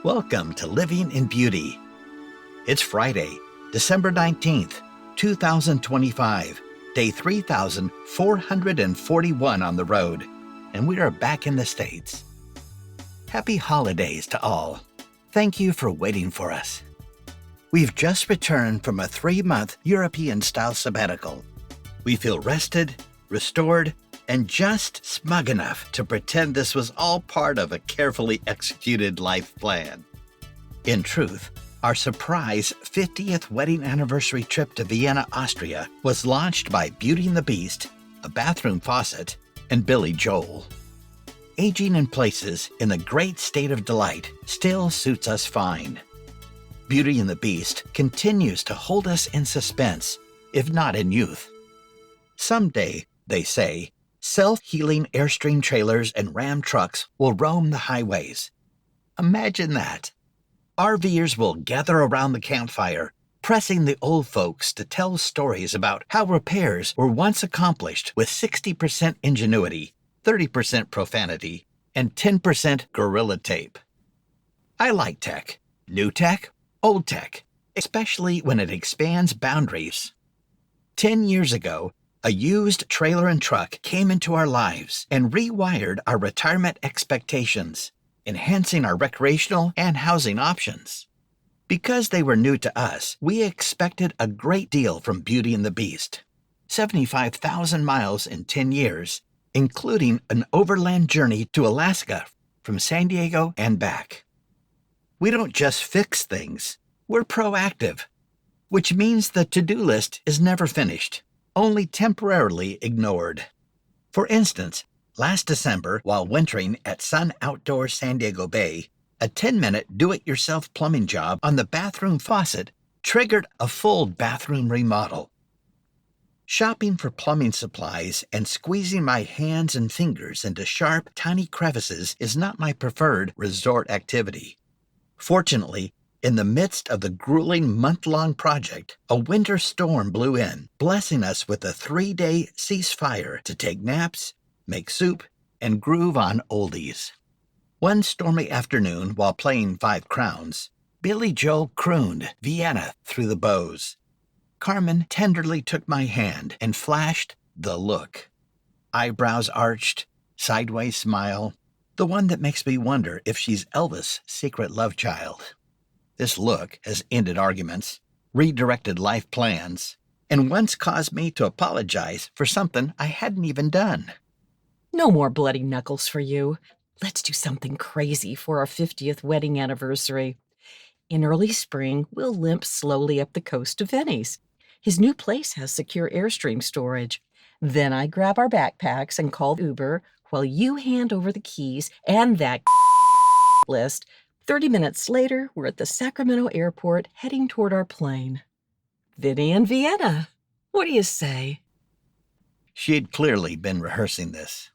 Welcome to Living in Beauty. It's Friday, December 19th, 2025, day 3,441 on the road, and we are back in the States. Happy holidays to all. Thank you for waiting for us. We've just returned from a 3-month European-style sabbatical. We feel rested, restored, and just smug enough to pretend this was all part of a carefully executed life plan. In truth, our surprise 50th wedding anniversary trip to Vienna, Austria was launched by Beauty and the Beast, a bathroom faucet, and Billy Joel. Aging in places in the great state of delight still suits us fine. Beauty and the Beast continues to hold us in suspense, if not in youth. Someday, they say, self-healing Airstream trailers and Ram trucks will roam the highways. Imagine that. RVers will gather around the campfire, pressing the old folks to tell stories about how repairs were once accomplished with 60% ingenuity, 30% profanity, and 10% gorilla tape. I like tech. New tech, old tech, especially when it expands boundaries. 10 years ago, a used trailer and truck came into our lives and rewired our retirement expectations, enhancing our recreational and housing options. Because they were new to us, we expected a great deal from Beauty and the Beast. 75,000 miles in 10 years, including an overland journey to Alaska from San Diego and back. We don't just fix things, we're proactive, which means the to-do list is never finished, only temporarily ignored. For instance, last December, while wintering at Sun Outdoor San Diego Bay, a 10-minute do-it-yourself plumbing job on the bathroom faucet triggered a full bathroom remodel. Shopping for plumbing supplies and squeezing my hands and fingers into sharp, tiny crevices is not my preferred resort activity. Fortunately, in the midst of the grueling month-long project, a winter storm blew in, blessing us with a 3-day ceasefire to take naps, make soup, and groove on oldies. One stormy afternoon, while playing Five Crowns, Billy Joel crooned Vienna through the boughs. Carmen tenderly took my hand and flashed the look. Eyebrows arched, sideways smile, the one that makes me wonder if she's Elvis' secret love child. This look has ended arguments, redirected life plans, and once caused me to apologize for something I hadn't even done. No more bloody knuckles for you. Let's do something crazy for our 50th wedding anniversary. In early spring, we'll limp slowly up the coast to Venice. His new place has secure Airstream storage. Then I grab our backpacks and call Uber while you hand over the keys and that list. 30 minutes later, we're at the Sacramento airport heading toward our plane. Vinny and Vienna. What do you say? She had clearly been rehearsing this.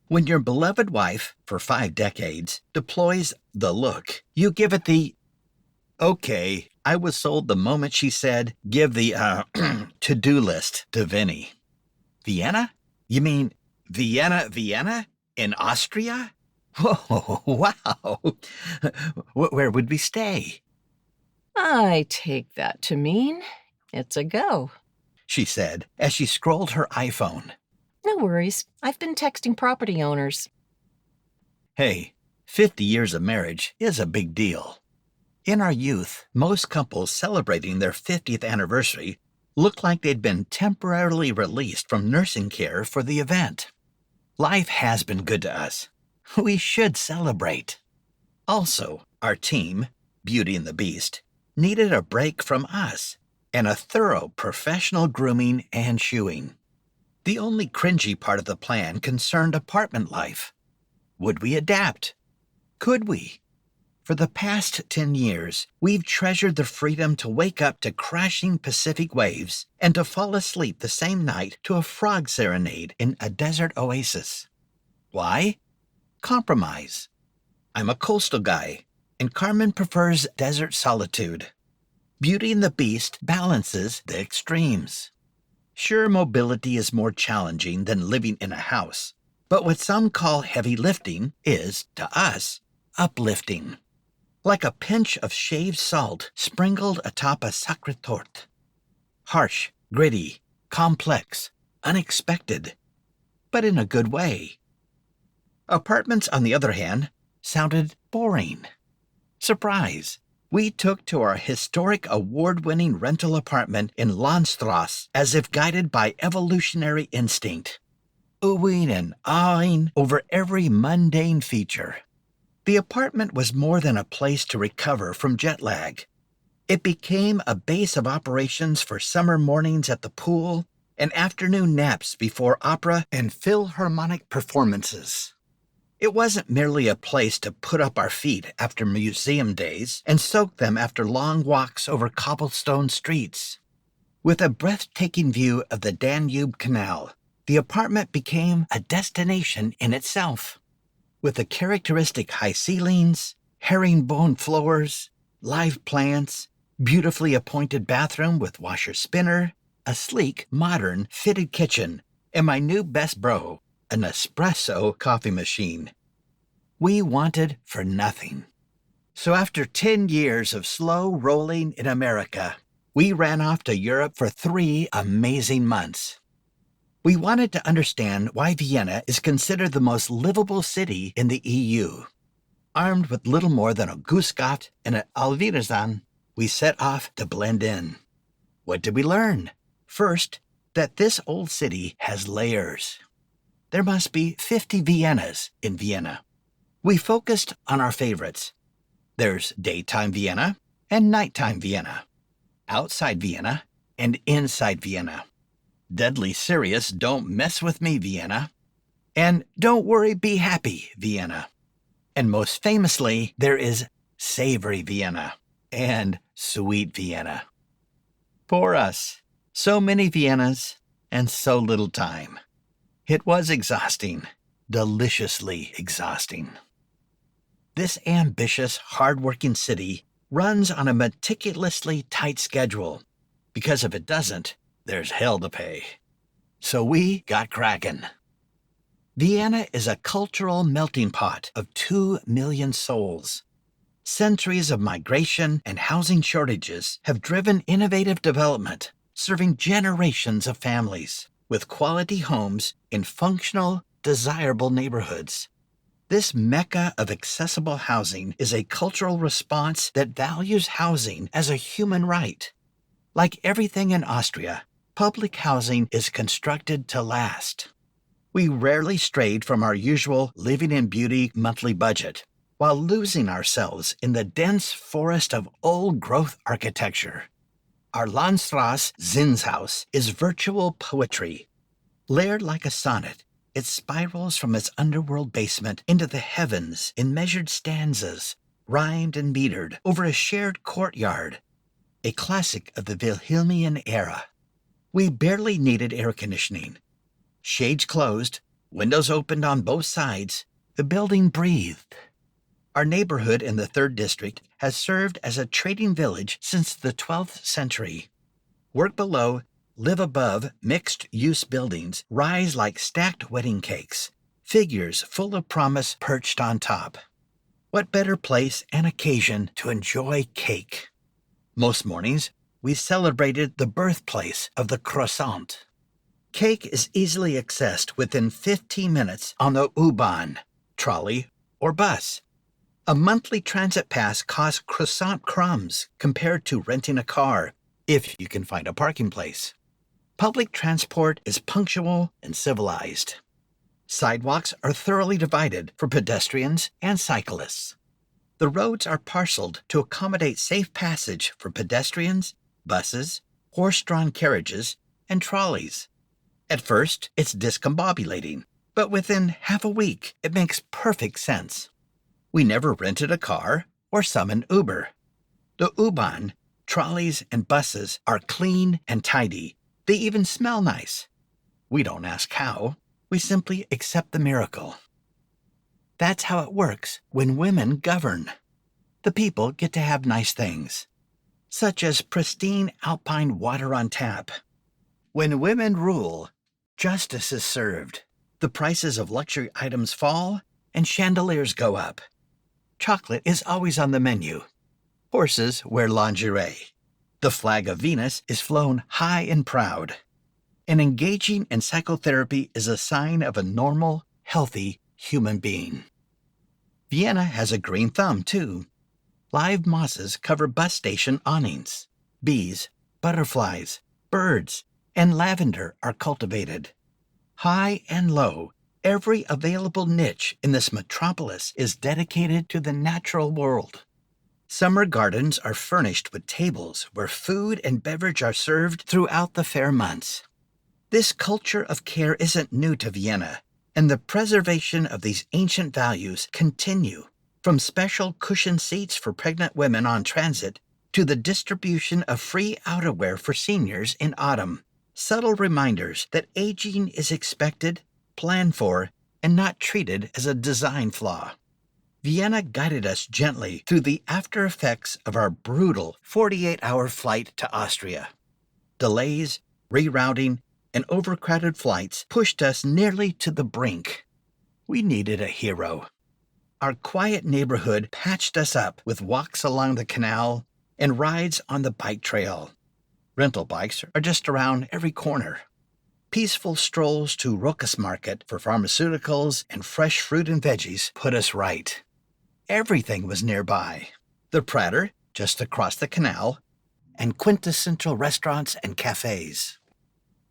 When your beloved wife, for 5 decades, deploys the look, you give it the... Okay, I was sold the moment she said, give the, to-do list to Vinny. Vienna? You mean Vienna? In Austria? Whoa, wow. Where would we stay? I take that to mean it's a go, She said as she scrolled her iPhone. No worries. I've been texting property owners. Hey, 50 years of marriage is a big deal. In our youth, most couples celebrating their 50th anniversary looked like they'd been temporarily released from nursing care for the event. Life has been good to us. We should celebrate. Also, our team, Beauty and the Beast, needed a break from us and a thorough professional grooming and shoeing. The only cringy part of the plan concerned apartment life. Would we adapt? Could we? For the past 10 years, we've treasured the freedom to wake up to crashing Pacific waves and to fall asleep the same night to a frog serenade in a desert oasis. Why? Compromise. I'm a coastal guy, and Carmen prefers desert solitude. Beauty and the Beast balances the extremes. Sure, mobility is more challenging than living in a house, but what some call heavy lifting is, to us, uplifting. like a pinch of shaved salt sprinkled atop a sacre torte. Harsh, gritty, complex, unexpected, but in a good way. Apartments, on the other hand, sounded boring. Surprise! We took to our historic award-winning rental apartment in Landstrasse as if guided by evolutionary instinct, oohing and ahhing over every mundane feature. The apartment was more than a place to recover from jet lag. It became a base of operations for summer mornings at the pool and afternoon naps before opera and philharmonic performances. It wasn't merely a place to put up our feet after museum days and soak them after long walks over cobblestone streets. With a breathtaking view of the Danube Canal, the apartment became a destination in itself. With the characteristic high ceilings, herringbone floors, live plants, beautifully appointed bathroom with washer-spinner, a sleek, modern, fitted kitchen, and my new best bro, an espresso coffee machine. We wanted for nothing. So after 10 years of slow rolling in America, we ran off to Europe for 3 amazing months. We wanted to understand why Vienna is considered the most livable city in the EU. Armed with little more than a Grüß Gott and an Auf Wiedersehen, we set off to blend in. What did we learn? First, that this old city has layers. There must be 50 Viennas in Vienna. We focused on our favorites. There's daytime Vienna and nighttime Vienna, outside Vienna and inside Vienna, deadly serious don't mess with me Vienna, and don't worry, be happy Vienna. And most famously, there is savory Vienna and sweet Vienna. For us, so many Viennas and so little time. It was exhausting, deliciously exhausting. This ambitious, hard-working city runs on a meticulously tight schedule, because if it doesn't, there's hell to pay. So we got cracking. Vienna is a cultural melting pot of 2 million souls. Centuries of migration and housing shortages have driven innovative development, serving generations of families with quality homes in functional, desirable neighborhoods. This mecca of accessible housing is a cultural response that values housing as a human right. Like everything in Austria, public housing is constructed to last. We rarely strayed from our usual living in beauty monthly budget, while losing ourselves in the dense forest of old-growth architecture. Our Landstrasse Zinshaus is virtual poetry. Layered like a sonnet, it spirals from its underworld basement into the heavens in measured stanzas, rhymed and metered over a shared courtyard, a classic of the Wilhelmian era. We barely needed air conditioning. Shades closed, windows opened on both sides, the building breathed. Our neighborhood in the 3rd District has served as a trading village since the 12th century. Work below, live above mixed-use buildings rise like stacked wedding cakes, figures full of promise perched on top. What better place and occasion to enjoy cake? Most mornings, we celebrated the birthplace of the croissant. Cake is easily accessed within 15 minutes on the U-Bahn, trolley, or bus. A monthly transit pass costs croissant crumbs compared to renting a car, if you can find a parking place. Public transport is punctual and civilized. Sidewalks are thoroughly divided for pedestrians and cyclists. The roads are parceled to accommodate safe passage for pedestrians, buses, horse-drawn carriages, and trolleys. At first, it's discombobulating, but within half a week, it makes perfect sense. We never rented a car or summoned Uber. The U-Bahn, trolleys, and buses are clean and tidy. They even smell nice. We don't ask how. We simply accept the miracle. That's how it works when women govern. The people get to have nice things, such as pristine alpine water on tap. When women rule, justice is served. The prices of luxury items fall and chandeliers go up. Chocolate is always on the menu. Horses wear lingerie. The flag of Venus is flown high and proud. And engaging in psychotherapy is a sign of a normal, healthy human being. Vienna has a green thumb, too. Live mosses cover bus station awnings. Bees, butterflies, birds, and lavender are cultivated. High and low, every available niche in this metropolis is dedicated to the natural world. Summer gardens are furnished with tables where food and beverage are served throughout the fair months. This culture of care isn't new to Vienna, and the preservation of these ancient values continue, from special cushioned seats for pregnant women on transit to the distribution of free outerwear for seniors in autumn. Subtle reminders that aging is expected, planned for, and not treated as a design flaw. Vienna guided us gently through the after effects of our brutal 48-hour flight to Austria. Delays, rerouting, and overcrowded flights pushed us nearly to the brink. We needed a hero. Our quiet neighborhood patched us up with walks along the canal and rides on the bike trail. Rental bikes are just around every corner. Peaceful strolls to Rokas Market for pharmaceuticals and fresh fruit and veggies put us right. Everything was nearby. The Prater, just across the canal, and quintessential restaurants and cafes.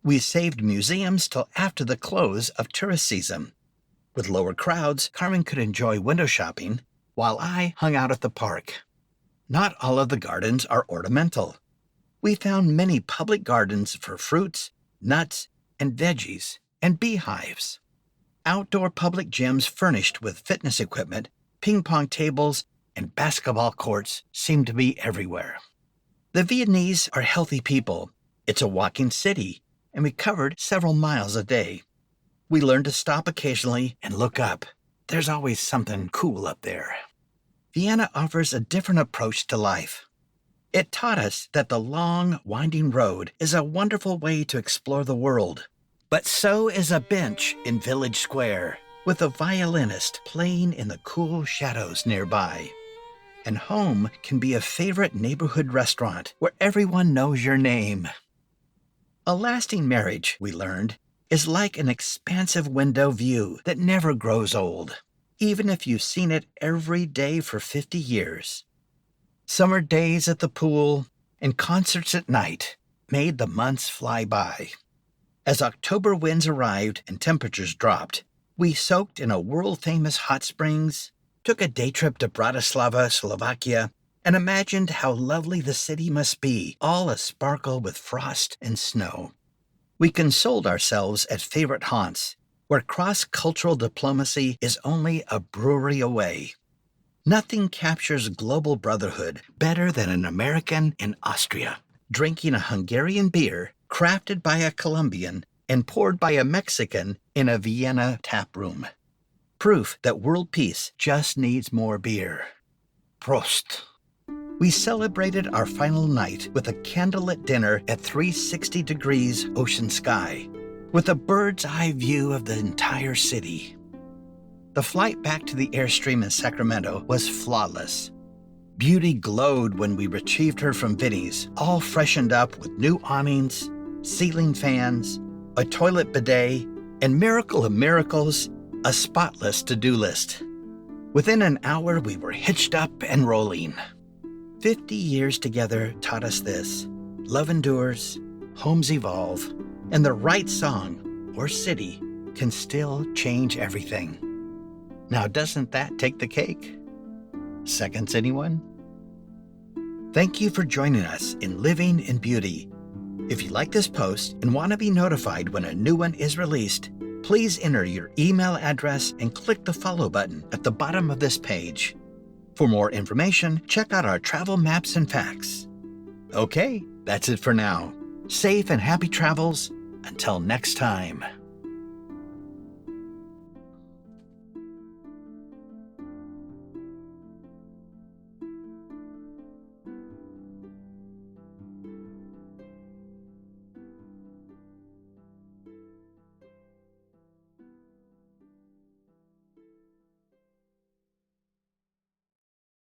We saved museums till after the close of tourist season. With lower crowds, Carmen could enjoy window shopping, while I hung out at the park. Not all of the gardens are ornamental. We found many public gardens for fruits, nuts, and veggies, and beehives. Outdoor public gyms furnished with fitness equipment, ping pong tables, and basketball courts seem to be everywhere. The Viennese are healthy people. It's a walking city, and we covered several miles a day. We learned to stop occasionally and look up. There's always something cool up there. Vienna offers a different approach to life. It taught us that the long, winding road is a wonderful way to explore the world. But so is a bench in Village Square, with a violinist playing in the cool shadows nearby. And home can be a favorite neighborhood restaurant where everyone knows your name. A lasting marriage, we learned, is like an expansive window view that never grows old, even if you've seen it every day for 50 years. Summer days at the pool and concerts at night made the months fly by. As October winds arrived and temperatures dropped, we soaked in a world-famous hot springs, took a day trip to Bratislava, Slovakia, and imagined how lovely the city must be, all asparkle with frost and snow. We consoled ourselves at favorite haunts, where cross-cultural diplomacy is only a brewery away. Nothing captures global brotherhood better than an American in Austria, drinking a Hungarian beer crafted by a Colombian and poured by a Mexican in a Vienna tap room. Proof that world peace just needs more beer. Prost! We celebrated our final night with a candlelit dinner at 360 degrees ocean sky, with a bird's eye view of the entire city. The flight back to the Airstream in Sacramento was flawless. Beauty glowed when we retrieved her from Vinny's, all freshened up with new awnings, ceiling fans, a toilet bidet, and miracle of miracles, a spotless to-do list. Within an hour, we were hitched up and rolling. 50 years together taught us this: love endures, homes evolve, and the right song or city can still change everything. Now, doesn't that take the cake? Seconds, anyone? Thank you for joining us in Living in Beauty. If you like this post and want to be notified when a new one is released, please enter your email address and click the follow button at the bottom of this page. For more information, check out our travel maps and facts. Okay, that's it for now. Safe and happy travels. Until next time.